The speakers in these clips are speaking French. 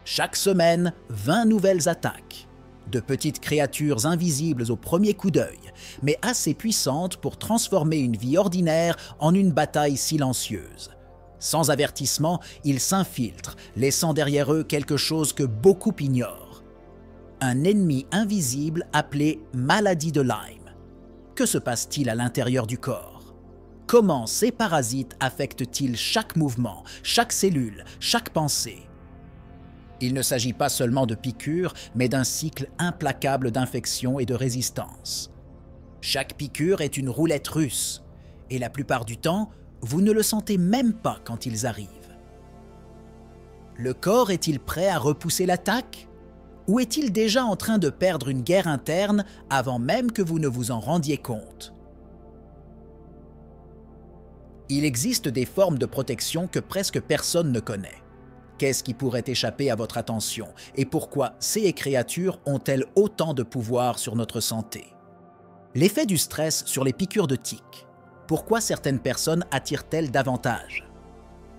Chaque semaine, 20 nouvelles attaques. De petites créatures invisibles au premier coup d'œil, mais assez puissantes pour transformer une vie ordinaire en une bataille silencieuse. Sans avertissement, ils s'infiltrent, laissant derrière eux quelque chose que beaucoup ignorent. Un ennemi invisible appelé maladie de Lyme. Que se passe-t-il à l'intérieur du corps? Comment ces parasites affectent-ils chaque mouvement, chaque cellule, chaque pensée? Il ne s'agit pas seulement de piqûres, mais d'un cycle implacable d'infection et de résistance. Chaque piqûre est une roulette russe, et la plupart du temps, vous ne le sentez même pas quand ils arrivent. Le corps est-il prêt à repousser l'attaque? Ou est-il déjà en train de perdre une guerre interne avant même que vous ne vous en rendiez compte? Il existe des formes de protection que presque personne ne connaît. Qu'est-ce qui pourrait échapper à votre attention et pourquoi ces créatures ont-elles autant de pouvoir sur notre santé? L'effet du stress sur les piqûres de tiques. Pourquoi certaines personnes attirent-elles davantage?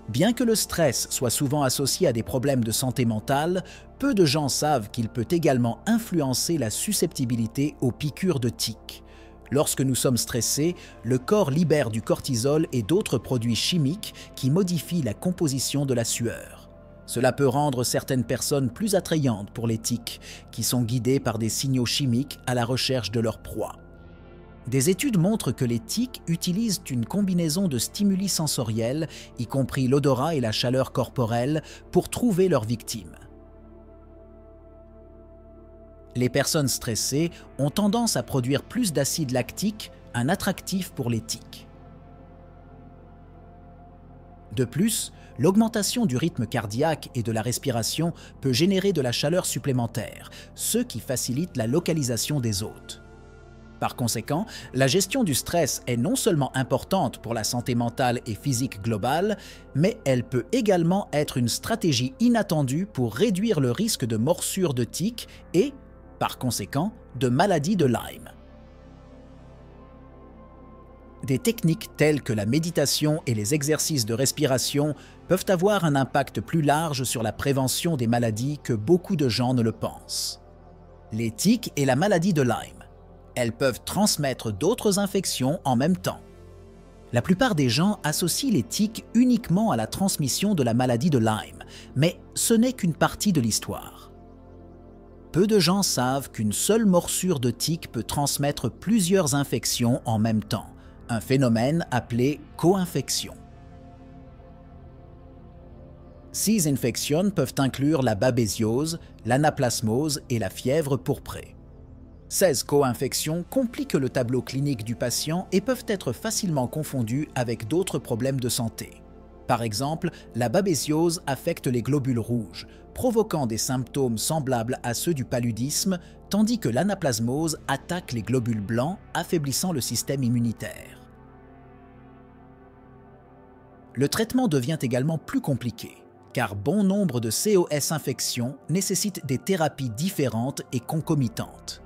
Bien que le stress soit souvent associé à des problèmes de santé mentale, peu de gens savent qu'il peut également influencer la susceptibilité aux piqûres de tiques. Lorsque nous sommes stressés, le corps libère du cortisol et d'autres produits chimiques qui modifient la composition de la sueur. Cela peut rendre certaines personnes plus attrayantes pour les tiques, qui sont guidées par des signaux chimiques à la recherche de leur proie. Des études montrent que les tiques utilisent une combinaison de stimuli sensoriels, y compris l'odorat et la chaleur corporelle, pour trouver leurs victimes. Les personnes stressées ont tendance à produire plus d'acide lactique, un attractif pour les tiques. De plus, l'augmentation du rythme cardiaque et de la respiration peut générer de la chaleur supplémentaire, ce qui facilite la localisation des hôtes. Par conséquent, la gestion du stress est non seulement importante pour la santé mentale et physique globale, mais elle peut également être une stratégie inattendue pour réduire le risque de morsure de tiques et, par conséquent, de maladie de Lyme. Des techniques telles que la méditation et les exercices de respiration peuvent avoir un impact plus large sur la prévention des maladies que beaucoup de gens ne le pensent. Les tiques et la maladie de Lyme. Elles peuvent transmettre d'autres infections en même temps. La plupart des gens associent les tiques uniquement à la transmission de la maladie de Lyme, mais ce n'est qu'une partie de l'histoire. Peu de gens savent qu'une seule morsure de tique peut transmettre plusieurs infections en même temps, un phénomène appelé co-infection. Ces infections peuvent inclure la babésiose, l'anaplasmose et la fièvre pourprée. Ces co-infections compliquent le tableau clinique du patient et peuvent être facilement confondues avec d'autres problèmes de santé. Par exemple, la babésiose affecte les globules rouges, provoquant des symptômes semblables à ceux du paludisme, tandis que l'anaplasmose attaque les globules blancs, affaiblissant le système immunitaire. Le traitement devient également plus compliqué, car bon nombre de COS-infections nécessitent des thérapies différentes et concomitantes.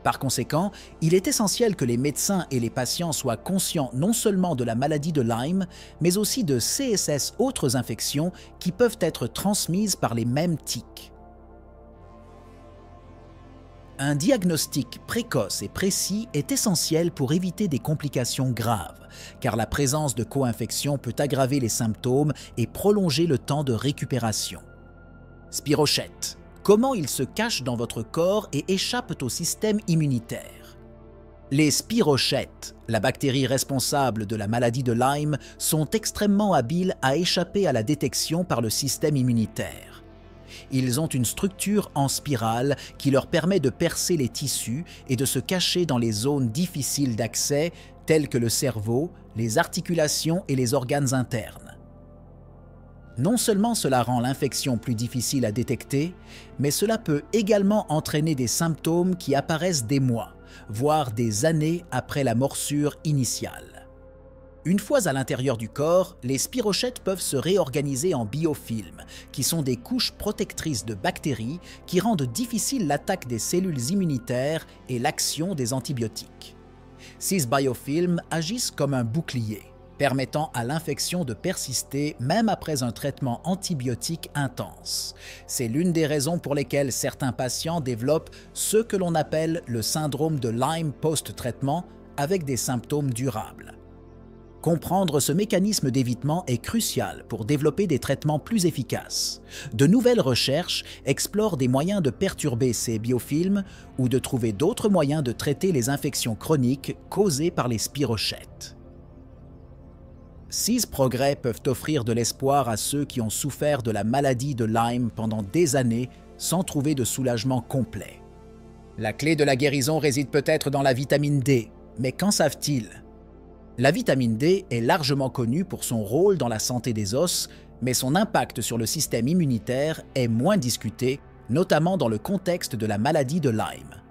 Par conséquent, il est essentiel que les médecins et les patients soient conscients non seulement de la maladie de Lyme, mais aussi de CSS autres infections qui peuvent être transmises par les mêmes tiques. Un diagnostic précoce et précis est essentiel pour éviter des complications graves, car la présence de co-infections peut aggraver les symptômes et prolonger le temps de récupération. Spirochète. Comment ils se cachent dans votre corps et échappent au système immunitaire. Les spirochètes, la bactérie responsable de la maladie de Lyme, sont extrêmement habiles à échapper à la détection par le système immunitaire. Ils ont une structure en spirale qui leur permet de percer les tissus et de se cacher dans les zones difficiles d'accès telles que le cerveau, les articulations et les organes internes. Non seulement cela rend l'infection plus difficile à détecter, mais cela peut également entraîner des symptômes qui apparaissent des mois, voire des années après la morsure initiale. Une fois à l'intérieur du corps, les spirochètes peuvent se réorganiser en biofilms, qui sont des couches protectrices de bactéries qui rendent difficile l'attaque des cellules immunitaires et l'action des antibiotiques. Ces biofilms agissent comme un bouclier. permettant à l'infection de persister même après un traitement antibiotique intense. C'est l'une des raisons pour lesquelles certains patients développent ce que l'on appelle le syndrome de Lyme post-traitement avec des symptômes durables. Comprendre ce mécanisme d'évitement est crucial pour développer des traitements plus efficaces. De nouvelles recherches explorent des moyens de perturber ces biofilms ou de trouver d'autres moyens de traiter les infections chroniques causées par les spirochètes. Ces progrès peuvent offrir de l'espoir à ceux qui ont souffert de la maladie de Lyme pendant des années sans trouver de soulagement complet. La clé de la guérison réside peut-être dans la vitamine D, mais qu'en savent-ils? La vitamine D est largement connue pour son rôle dans la santé des os, mais son impact sur le système immunitaire est moins discuté, notamment dans le contexte de la maladie de Lyme.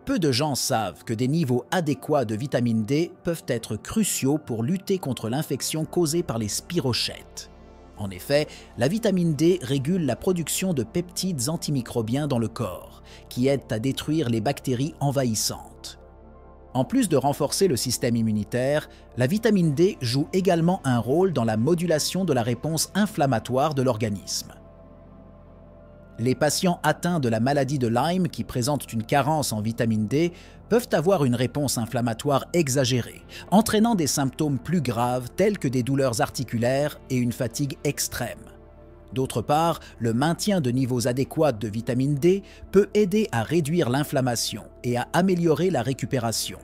Peu de gens savent que des niveaux adéquats de vitamine D peuvent être cruciaux pour lutter contre l'infection causée par les spirochètes. En effet, la vitamine D régule la production de peptides antimicrobiens dans le corps, qui aident à détruire les bactéries envahissantes. En plus de renforcer le système immunitaire, la vitamine D joue également un rôle dans la modulation de la réponse inflammatoire de l'organisme. Les patients atteints de la maladie de Lyme qui présentent une carence en vitamine D peuvent avoir une réponse inflammatoire exagérée, entraînant des symptômes plus graves tels que des douleurs articulaires et une fatigue extrême. D'autre part, le maintien de niveaux adéquats de vitamine D peut aider à réduire l'inflammation et à améliorer la récupération.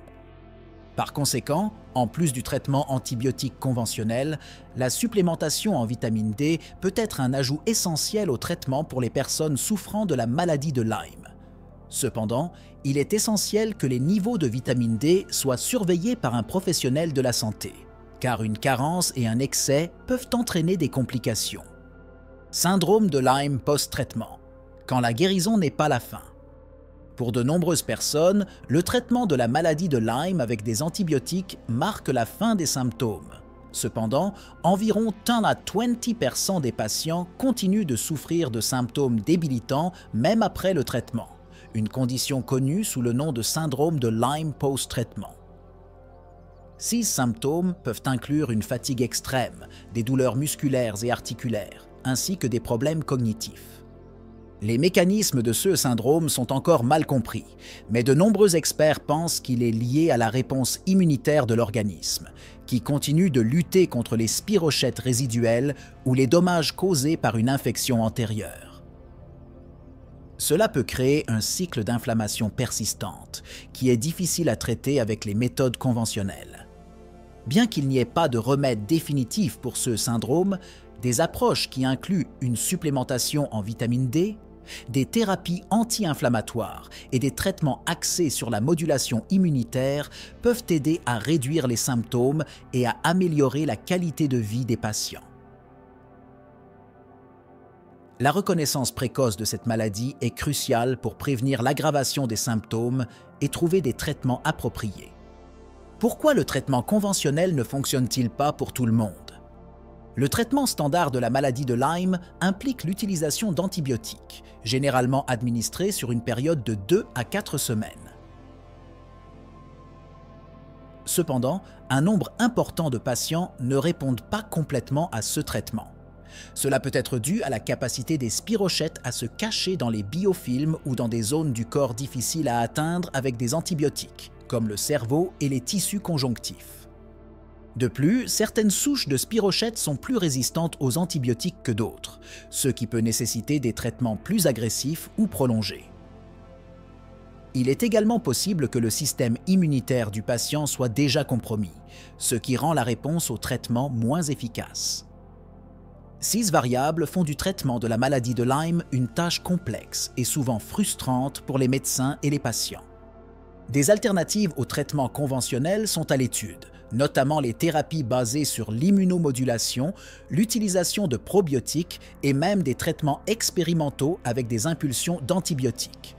Par conséquent, en plus du traitement antibiotique conventionnel, la supplémentation en vitamine D peut être un ajout essentiel au traitement pour les personnes souffrant de la maladie de Lyme. Cependant, il est essentiel que les niveaux de vitamine D soient surveillés par un professionnel de la santé, car une carence et un excès peuvent entraîner des complications. Syndrome de Lyme post-traitement, quand la guérison n'est pas la fin. Pour de nombreuses personnes, le traitement de la maladie de Lyme avec des antibiotiques marque la fin des symptômes. Cependant, environ 10 à 20% des patients continuent de souffrir de symptômes débilitants même après le traitement, une condition connue sous le nom de syndrome de Lyme post-traitement. Ces symptômes peuvent inclure une fatigue extrême, des douleurs musculaires et articulaires, ainsi que des problèmes cognitifs. Les mécanismes de ce syndrome sont encore mal compris, mais de nombreux experts pensent qu'il est lié à la réponse immunitaire de l'organisme, qui continue de lutter contre les spirochètes résiduelles ou les dommages causés par une infection antérieure. Cela peut créer un cycle d'inflammation persistante, qui est difficile à traiter avec les méthodes conventionnelles. Bien qu'il n'y ait pas de remède définitif pour ce syndrome, des approches qui incluent une supplémentation en vitamine D, des thérapies anti-inflammatoires et des traitements axés sur la modulation immunitaire peuvent aider à réduire les symptômes et à améliorer la qualité de vie des patients. La reconnaissance précoce de cette maladie est cruciale pour prévenir l'aggravation des symptômes et trouver des traitements appropriés. Pourquoi le traitement conventionnel ne fonctionne-t-il pas pour tout le monde? Le traitement standard de la maladie de Lyme implique l'utilisation d'antibiotiques, généralement administrés sur une période de 2 à 4 semaines. Cependant, un nombre important de patients ne répondent pas complètement à ce traitement. Cela peut être dû à la capacité des spirochètes à se cacher dans les biofilms ou dans des zones du corps difficiles à atteindre avec des antibiotiques, comme le cerveau et les tissus conjonctifs. De plus, certaines souches de spirochètes sont plus résistantes aux antibiotiques que d'autres, ce qui peut nécessiter des traitements plus agressifs ou prolongés. Il est également possible que le système immunitaire du patient soit déjà compromis, ce qui rend la réponse au traitement moins efficace. Ces variables font du traitement de la maladie de Lyme une tâche complexe et souvent frustrante pour les médecins et les patients. Des alternatives au traitement conventionnel sont à l'étude, notamment les thérapies basées sur l'immunomodulation, l'utilisation de probiotiques et même des traitements expérimentaux avec des impulsions d'antibiotiques.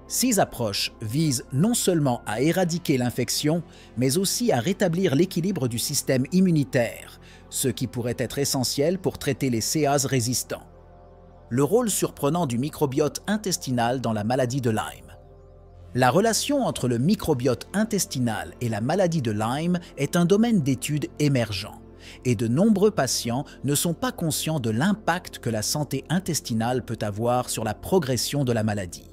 Ces approches visent non seulement à éradiquer l'infection, mais aussi à rétablir l'équilibre du système immunitaire, ce qui pourrait être essentiel pour traiter les CAs résistants. Le rôle surprenant du microbiote intestinal dans la maladie de Lyme. La relation entre le microbiote intestinal et la maladie de Lyme est un domaine d'étude émergent, et de nombreux patients ne sont pas conscients de l'impact que la santé intestinale peut avoir sur la progression de la maladie.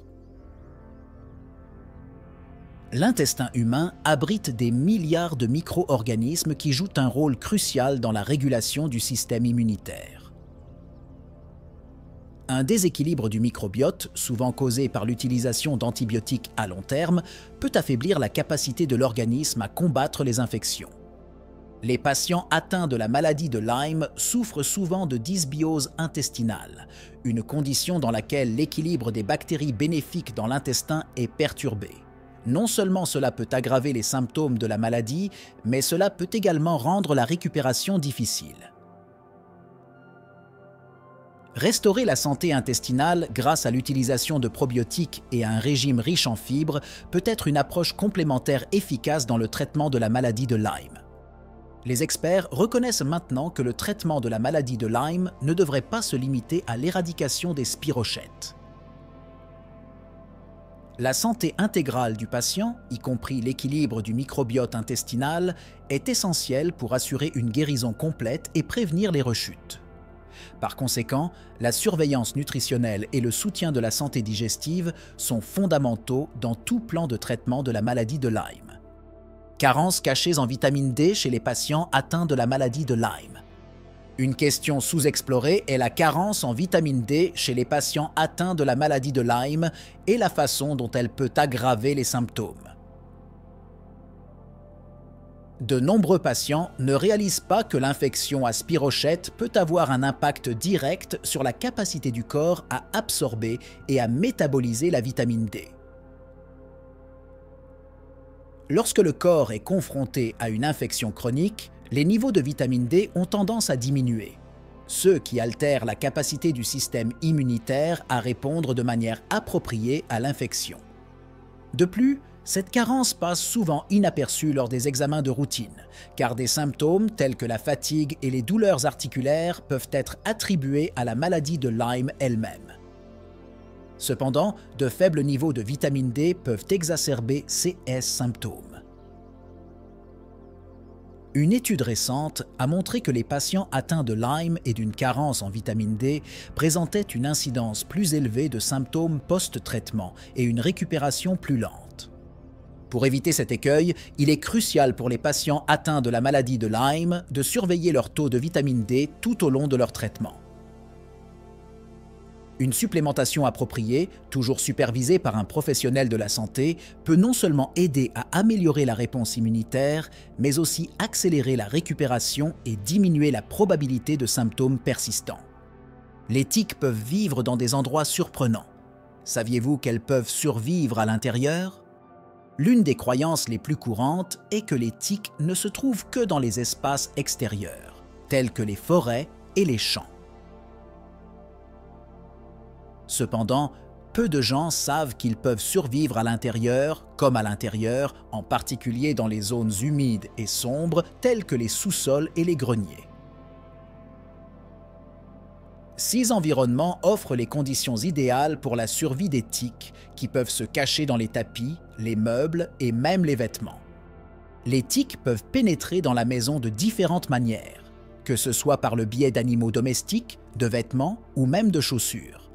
L'intestin humain abrite des milliards de micro-organismes qui jouent un rôle crucial dans la régulation du système immunitaire. Un déséquilibre du microbiote, souvent causé par l'utilisation d'antibiotiques à long terme, peut affaiblir la capacité de l'organisme à combattre les infections. Les patients atteints de la maladie de Lyme souffrent souvent de dysbiose intestinale, une condition dans laquelle l'équilibre des bactéries bénéfiques dans l'intestin est perturbé. Non seulement cela peut aggraver les symptômes de la maladie, mais cela peut également rendre la récupération difficile. Restaurer la santé intestinale grâce à l'utilisation de probiotiques et à un régime riche en fibres peut être une approche complémentaire efficace dans le traitement de la maladie de Lyme. Les experts reconnaissent maintenant que le traitement de la maladie de Lyme ne devrait pas se limiter à l'éradication des spirochètes. La santé intégrale du patient, y compris l'équilibre du microbiote intestinal, est essentielle pour assurer une guérison complète et prévenir les rechutes. Par conséquent, la surveillance nutritionnelle et le soutien de la santé digestive sont fondamentaux dans tout plan de traitement de la maladie de Lyme. Carences cachées en vitamine D chez les patients atteints de la maladie de Lyme. Une question sous-explorée est la carence en vitamine D chez les patients atteints de la maladie de Lyme et la façon dont elle peut aggraver les symptômes. De nombreux patients ne réalisent pas que l'infection à spirochète peut avoir un impact direct sur la capacité du corps à absorber et à métaboliser la vitamine D. Lorsque le corps est confronté à une infection chronique, les niveaux de vitamine D ont tendance à diminuer, ce qui altère la capacité du système immunitaire à répondre de manière appropriée à l'infection. De plus, cette carence passe souvent inaperçue lors des examens de routine, car des symptômes tels que la fatigue et les douleurs articulaires peuvent être attribués à la maladie de Lyme elle-même. Cependant, de faibles niveaux de vitamine D peuvent exacerber ces symptômes. Une étude récente a montré que les patients atteints de Lyme et d'une carence en vitamine D présentaient une incidence plus élevée de symptômes post-traitement et une récupération plus lente. Pour éviter cet écueil, il est crucial pour les patients atteints de la maladie de Lyme de surveiller leur taux de vitamine D tout au long de leur traitement. Une supplémentation appropriée, toujours supervisée par un professionnel de la santé, peut non seulement aider à améliorer la réponse immunitaire, mais aussi accélérer la récupération et diminuer la probabilité de symptômes persistants. Les tiques peuvent vivre dans des endroits surprenants. Saviez-vous qu'elles peuvent survivre à l'intérieur? L'une des croyances les plus courantes est que les tiques ne se trouvent que dans les espaces extérieurs, tels que les forêts et les champs. Cependant, peu de gens savent qu'ils peuvent survivre à l'intérieur comme à l'intérieur, en particulier dans les zones humides et sombres telles que les sous-sols et les greniers. Ces environnements offrent les conditions idéales pour la survie des tiques qui peuvent se cacher dans les tapis, les meubles et même les vêtements. Les tiques peuvent pénétrer dans la maison de différentes manières, que ce soit par le biais d'animaux domestiques, de vêtements ou même de chaussures.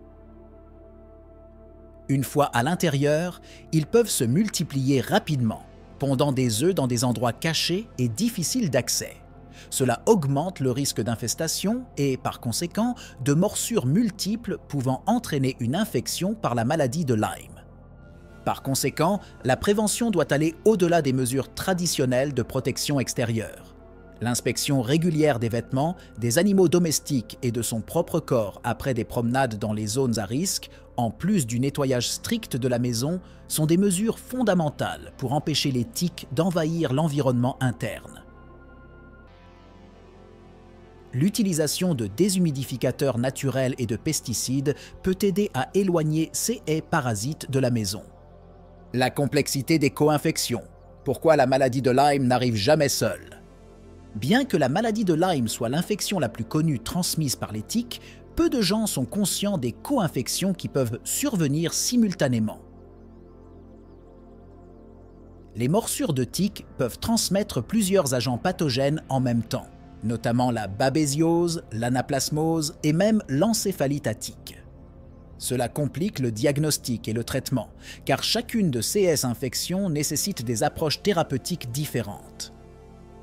Une fois à l'intérieur, ils peuvent se multiplier rapidement, pondant des œufs dans des endroits cachés et difficiles d'accès. Cela augmente le risque d'infestation et, par conséquent, de morsures multiples pouvant entraîner une infection par la maladie de Lyme. Par conséquent, la prévention doit aller au-delà des mesures traditionnelles de protection extérieure. L'inspection régulière des vêtements, des animaux domestiques et de son propre corps après des promenades dans les zones à risque, en plus du nettoyage strict de la maison, sont des mesures fondamentales pour empêcher les tiques d'envahir l'environnement interne. L'utilisation de déshumidificateurs naturels et de pesticides peut aider à éloigner ces parasites de la maison. La complexité des co-infections. Pourquoi la maladie de Lyme n'arrive jamais seule? Bien que la maladie de Lyme soit l'infection la plus connue transmise par les tiques, peu de gens sont conscients des co-infections qui peuvent survenir simultanément. Les morsures de tiques peuvent transmettre plusieurs agents pathogènes en même temps, notamment la babésiose, l'anaplasmose et même l'encéphalite à tiques. Cela complique le diagnostic et le traitement, car chacune de ces infections nécessite des approches thérapeutiques différentes.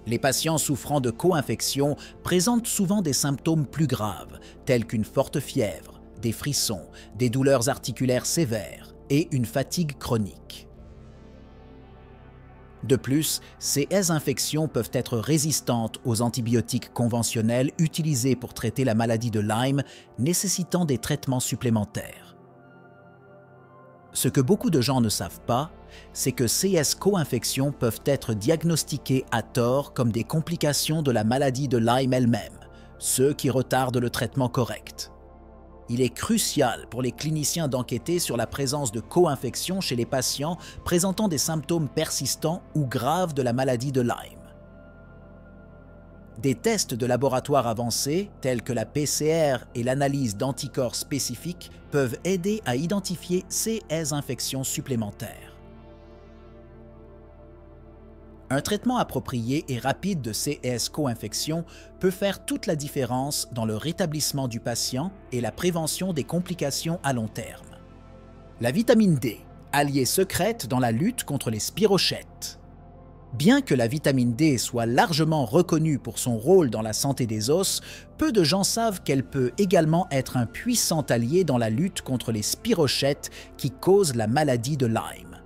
Les patients souffrant de co-infection présentent souvent des symptômes plus graves, tels qu'une forte fièvre, des frissons, des douleurs articulaires sévères et une fatigue chronique. De plus, ces infections peuvent être résistantes aux antibiotiques conventionnels utilisés pour traiter la maladie de Lyme, nécessitant des traitements supplémentaires. Ce que beaucoup de gens ne savent pas, c'est que ces co-infections peuvent être diagnostiquées à tort comme des complications de la maladie de Lyme elle-même, ce qui retarde le traitement correct. Il est crucial pour les cliniciens d'enquêter sur la présence de co-infections chez les patients présentant des symptômes persistants ou graves de la maladie de Lyme. Des tests de laboratoire avancés, tels que la PCR et l'analyse d'anticorps spécifiques, peuvent aider à identifier ces infections supplémentaires. Un traitement approprié et rapide de ces co-infections peut faire toute la différence dans le rétablissement du patient et la prévention des complications à long terme. La vitamine D, alliée secrète dans la lutte contre les spirochètes. Bien que la vitamine D soit largement reconnue pour son rôle dans la santé des os, peu de gens savent qu'elle peut également être un puissant allié dans la lutte contre les spirochètes qui causent la maladie de Lyme.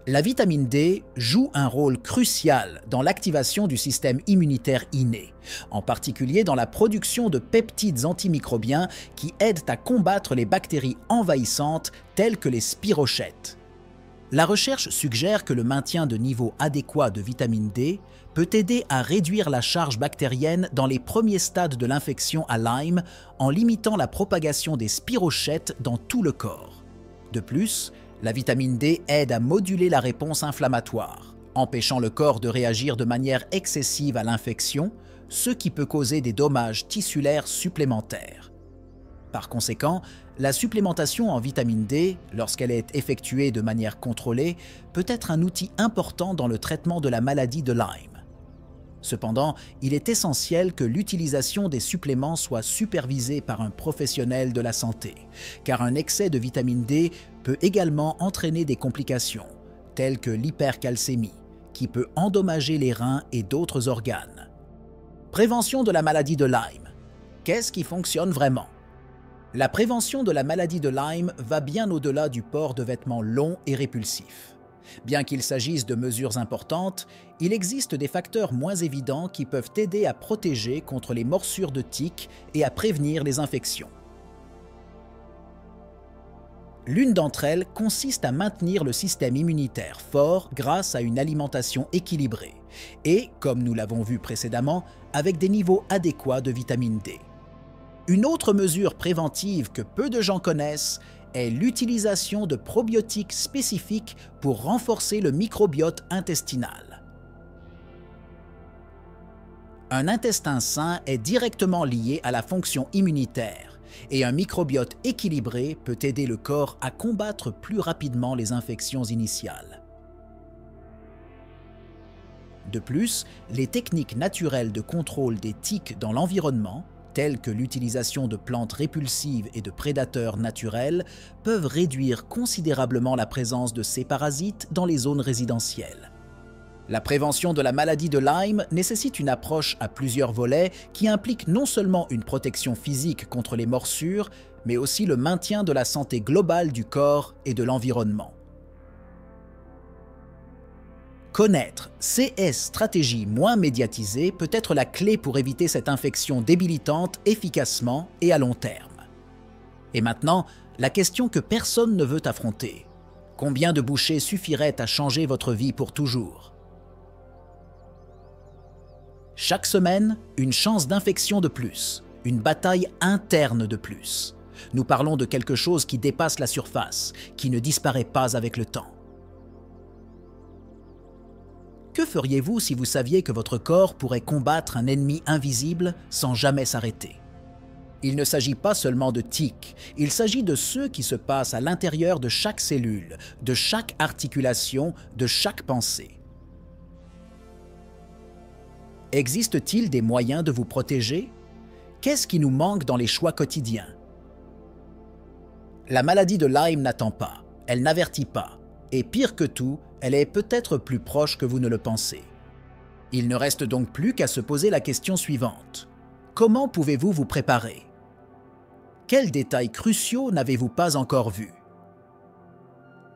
La vitamine D joue un rôle crucial dans l'activation du système immunitaire inné, en particulier dans la production de peptides antimicrobiens qui aident à combattre les bactéries envahissantes telles que les spirochètes. La recherche suggère que le maintien de niveaux adéquats de vitamine D peut aider à réduire la charge bactérienne dans les premiers stades de l'infection à Lyme en limitant la propagation des spirochètes dans tout le corps. De plus, la vitamine D aide à moduler la réponse inflammatoire, empêchant le corps de réagir de manière excessive à l'infection, ce qui peut causer des dommages tissulaires supplémentaires. Par conséquent, la supplémentation en vitamine D, lorsqu'elle est effectuée de manière contrôlée, peut être un outil important dans le traitement de la maladie de Lyme. Cependant, il est essentiel que l'utilisation des suppléments soit supervisée par un professionnel de la santé, car un excès de vitamine D peut également entraîner des complications, telles que l'hypercalcémie, qui peut endommager les reins et d'autres organes. Prévention de la maladie de Lyme. Qu'est-ce qui fonctionne vraiment? La prévention de la maladie de Lyme va bien au-delà du port de vêtements longs et répulsifs. Bien qu'il s'agisse de mesures importantes, il existe des facteurs moins évidents qui peuvent aider à protéger contre les morsures de tiques et à prévenir les infections. L'une d'entre elles consiste à maintenir le système immunitaire fort grâce à une alimentation équilibrée et, comme nous l'avons vu précédemment, avec des niveaux adéquats de vitamine D. Une autre mesure préventive que peu de gens connaissent est l'utilisation de probiotiques spécifiques pour renforcer le microbiote intestinal. Un intestin sain est directement lié à la fonction immunitaire et un microbiote équilibré peut aider le corps à combattre plus rapidement les infections initiales. De plus, les techniques naturelles de contrôle des tiques dans l'environnement, telles que l'utilisation de plantes répulsives et de prédateurs naturels, peuvent réduire considérablement la présence de ces parasites dans les zones résidentielles. La prévention de la maladie de Lyme nécessite une approche à plusieurs volets qui implique non seulement une protection physique contre les morsures, mais aussi le maintien de la santé globale du corps et de l'environnement. Connaître ces stratégies moins médiatisées peut être la clé pour éviter cette infection débilitante efficacement et à long terme. Et maintenant, la question que personne ne veut affronter. Combien de bouchées suffiraient à changer votre vie pour toujours? Chaque semaine, une chance d'infection de plus, une bataille interne de plus. Nous parlons de quelque chose qui dépasse la surface, qui ne disparaît pas avec le temps. Que feriez-vous si vous saviez que votre corps pourrait combattre un ennemi invisible sans jamais s'arrêter? Il ne s'agit pas seulement de tics, il s'agit de ce qui se passe à l'intérieur de chaque cellule, de chaque articulation, de chaque pensée. Existe-t-il des moyens de vous protéger? Qu'est-ce qui nous manque dans les choix quotidiens? La maladie de Lyme n'attend pas, elle n'avertit pas, et pire que tout, elle est peut-être plus proche que vous ne le pensez. Il ne reste donc plus qu'à se poser la question suivante. Comment pouvez-vous vous préparer? Quels détails cruciaux n'avez-vous pas encore vus?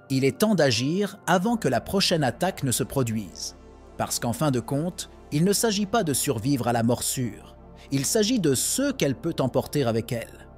Il est temps d'agir avant que la prochaine attaque ne se produise, parce qu'en fin de compte, il ne s'agit pas de survivre à la morsure, il s'agit de ce qu'elle peut emporter avec elle.